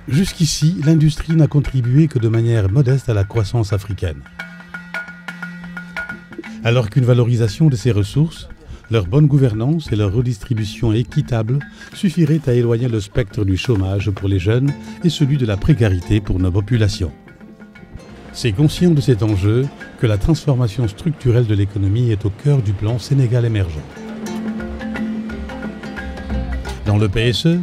Jusqu'ici, l'industrie n'a contribué que de manière modeste à la croissance africaine. Alors qu'une valorisation de ces ressources, leur bonne gouvernance et leur redistribution équitable suffiraient à éloigner le spectre du chômage pour les jeunes et celui de la précarité pour nos populations. C'est conscient de cet enjeu que la transformation structurelle de l'économie est au cœur du plan Sénégal émergent. Dans le PSE,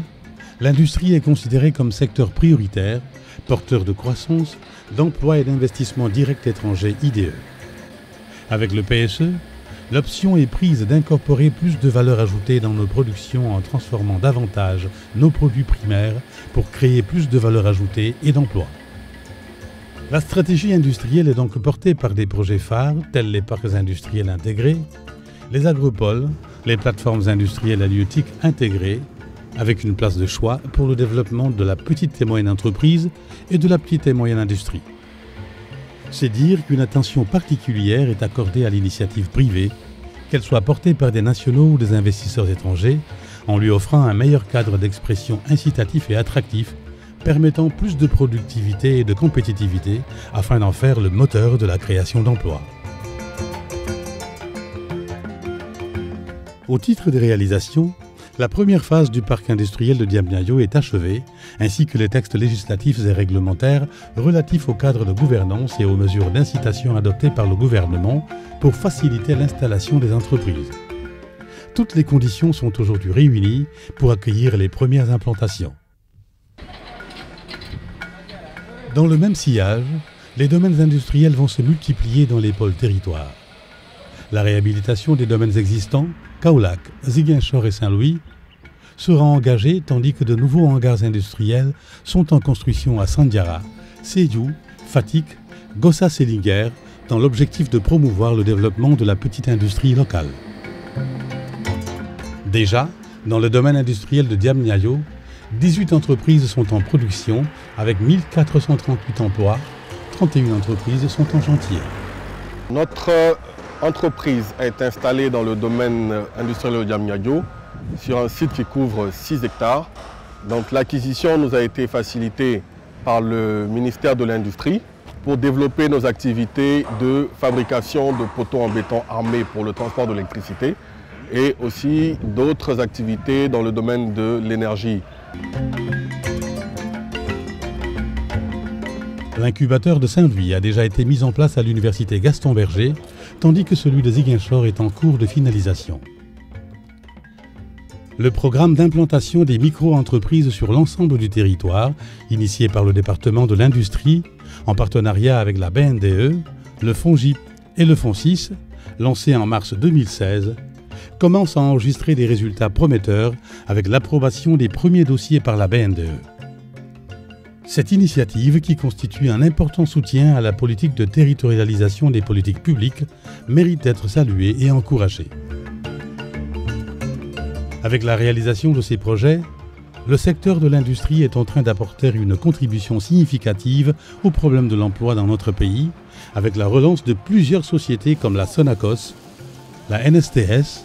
l'industrie est considérée comme secteur prioritaire, porteur de croissance, d'emplois et d'investissements directs étrangers IDE. Avec le PSE, l'option est prise d'incorporer plus de valeur ajoutée dans nos productions en transformant davantage nos produits primaires pour créer plus de valeur ajoutée et d'emplois. La stratégie industrielle est donc portée par des projets phares tels les parcs industriels intégrés, les agropoles, les plateformes industrielles halieutiques intégrées, avec une place de choix pour le développement de la petite et moyenne entreprise et de la petite et moyenne industrie. C'est dire qu'une attention particulière est accordée à l'initiative privée, qu'elle soit portée par des nationaux ou des investisseurs étrangers, en lui offrant un meilleur cadre d'expression incitatif et attractif, permettant plus de productivité et de compétitivité afin d'en faire le moteur de la création d'emplois. Au titre des réalisations, la première phase du parc industriel de Diamniadio est achevée, ainsi que les textes législatifs et réglementaires relatifs au cadre de gouvernance et aux mesures d'incitation adoptées par le gouvernement pour faciliter l'installation des entreprises. Toutes les conditions sont aujourd'hui réunies pour accueillir les premières implantations. Dans le même sillage, les domaines industriels vont se multiplier dans les pôles territoires. La réhabilitation des domaines existants, Kaolack, Ziguinchor et Saint-Louis, sera engagée tandis que de nouveaux hangars industriels sont en construction à Sandiara, Sédhiou, Fatick, Gossas et Linguère dans l'objectif de promouvoir le développement de la petite industrie locale. Déjà, dans le domaine industriel de Diamniadio, 18 entreprises sont en production avec 1438 emplois, 31 entreprises sont en chantier. Notre entreprise est installée dans le domaine industriel de Diamniadio sur un site qui couvre 6 hectares. Donc l'acquisition nous a été facilitée par le ministère de l'Industrie pour développer nos activités de fabrication de poteaux en béton armés pour le transport de l'électricité et aussi d'autres activités dans le domaine de l'énergie. L'incubateur de Saint-Louis a déjà été mis en place à l'université Gaston Berger, tandis que celui de Ziguinchor est en cours de finalisation. Le programme d'implantation des micro-entreprises sur l'ensemble du territoire, initié par le département de l'industrie, en partenariat avec la BNDE, le FONGIP et le FONSIS, lancé en mars 2016, commence à enregistrer des résultats prometteurs avec l'approbation des premiers dossiers par la BNDE. Cette initiative, qui constitue un important soutien à la politique de territorialisation des politiques publiques, mérite d'être saluée et encouragée. Avec la réalisation de ces projets, le secteur de l'industrie est en train d'apporter une contribution significative au problème de l'emploi dans notre pays, avec la relance de plusieurs sociétés comme la Sonacos, la NSTS,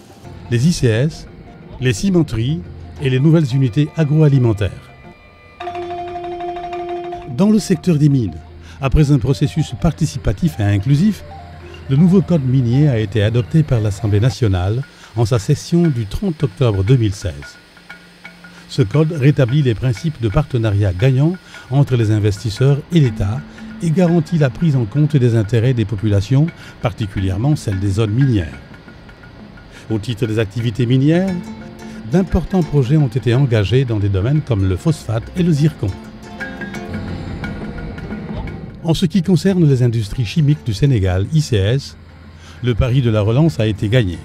les ICS, les cimenteries et les nouvelles unités agroalimentaires. Dans le secteur des mines, après un processus participatif et inclusif, le nouveau code minier a été adopté par l'Assemblée nationale en sa session du 30 octobre 2016. Ce code rétablit les principes de partenariat gagnant entre les investisseurs et l'État et garantit la prise en compte des intérêts des populations, particulièrement celles des zones minières. Au titre des activités minières, d'importants projets ont été engagés dans des domaines comme le phosphate et le zircon. En ce qui concerne les industries chimiques du Sénégal, ICS, le pari de la relance a été gagné.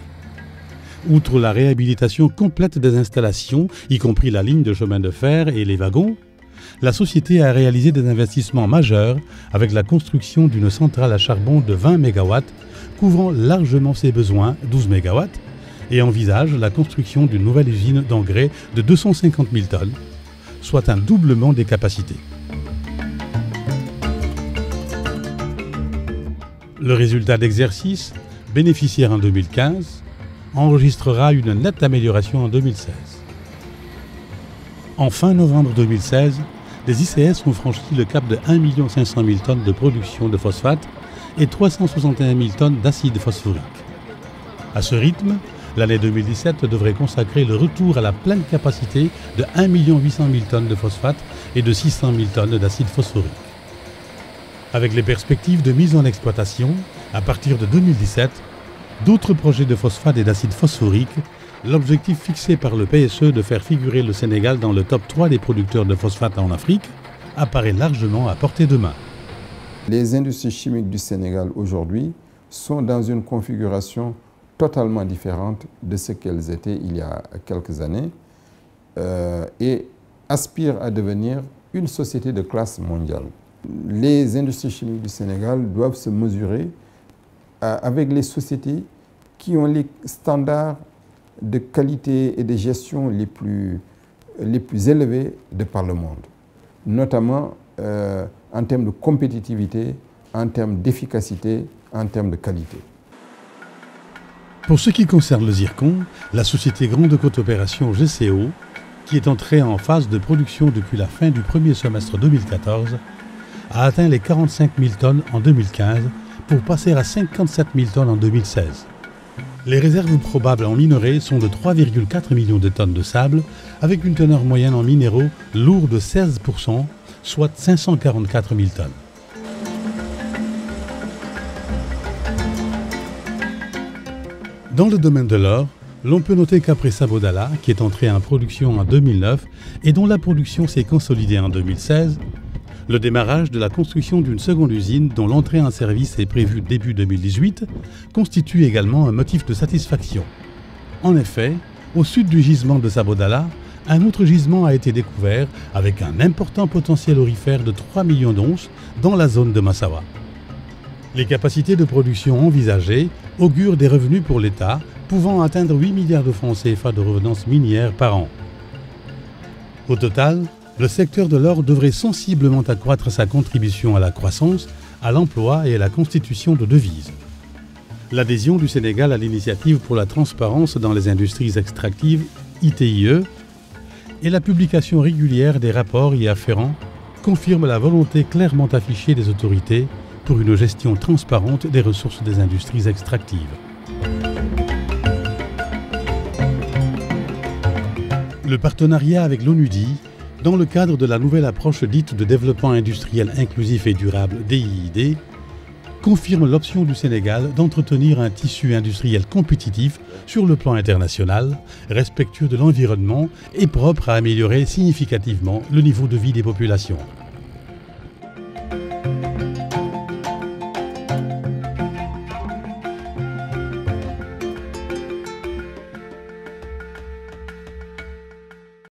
Outre la réhabilitation complète des installations, y compris la ligne de chemin de fer et les wagons, la société a réalisé des investissements majeurs avec la construction d'une centrale à charbon de 20 MW, couvrant largement ses besoins, 12 MW, et envisage la construction d'une nouvelle usine d'engrais de 250 000 tonnes, soit un doublement des capacités. Le résultat d'exercice, bénéficiaire en 2015, enregistrera une nette amélioration en 2016. En fin novembre 2016, les ICS ont franchi le cap de 1 500 000 tonnes de production de phosphate et 361 000 tonnes d'acide phosphorique. À ce rythme, l'année 2017 devrait consacrer le retour à la pleine capacité de 1 800 000 tonnes de phosphate et de 600 000 tonnes d'acide phosphorique. Avec les perspectives de mise en exploitation, à partir de 2017, d'autres projets de phosphate et d'acide phosphorique, l'objectif fixé par le PSE de faire figurer le Sénégal dans le top 3 des producteurs de phosphate en Afrique apparaît largement à portée de main. Les industries chimiques du Sénégal aujourd'hui sont dans une configuration totalement différente de ce qu'elles étaient il y a quelques années et aspirent à devenir une société de classe mondiale. Les industries chimiques du Sénégal doivent se mesurer avec les sociétés qui ont les standards de qualité et de gestion les plus élevés de par le monde, notamment en termes de compétitivité, en termes d'efficacité, en termes de qualité. Pour ce qui concerne le zircon, la société Grande Côte Opération GCO, qui est entrée en phase de production depuis la fin du premier semestre 2014, a atteint les 45 000 tonnes en 2015 pour passer à 57 000 tonnes en 2016. Les réserves probables en minerais sont de 3,4 millions de tonnes de sable, avec une teneur moyenne en minéraux lourds de 16%, soit 544 000 tonnes. Dans le domaine de l'or, l'on peut noter qu'après Sabodala, qui est entré en production en 2009 et dont la production s'est consolidée en 2016, le démarrage de la construction d'une seconde usine dont l'entrée en service est prévue début 2018 constitue également un motif de satisfaction. En effet, au sud du gisement de Sabodala, un autre gisement a été découvert avec un important potentiel aurifère de 3 millions d'onces dans la zone de Massawa. Les capacités de production envisagées augurent des revenus pour l'État pouvant atteindre 8 milliards de francs CFA de revenance minière par an. Au total, le secteur de l'or devrait sensiblement accroître sa contribution à la croissance, à l'emploi et à la constitution de devises. L'adhésion du Sénégal à l'initiative pour la transparence dans les industries extractives, ITIE, et la publication régulière des rapports y afférents confirment la volonté clairement affichée des autorités pour une gestion transparente des ressources des industries extractives. Le partenariat avec l'ONUDI, dans le cadre de la nouvelle approche dite de développement industriel inclusif et durable DIID, confirme l'option du Sénégal d'entretenir un tissu industriel compétitif sur le plan international, respectueux de l'environnement et propre à améliorer significativement le niveau de vie des populations.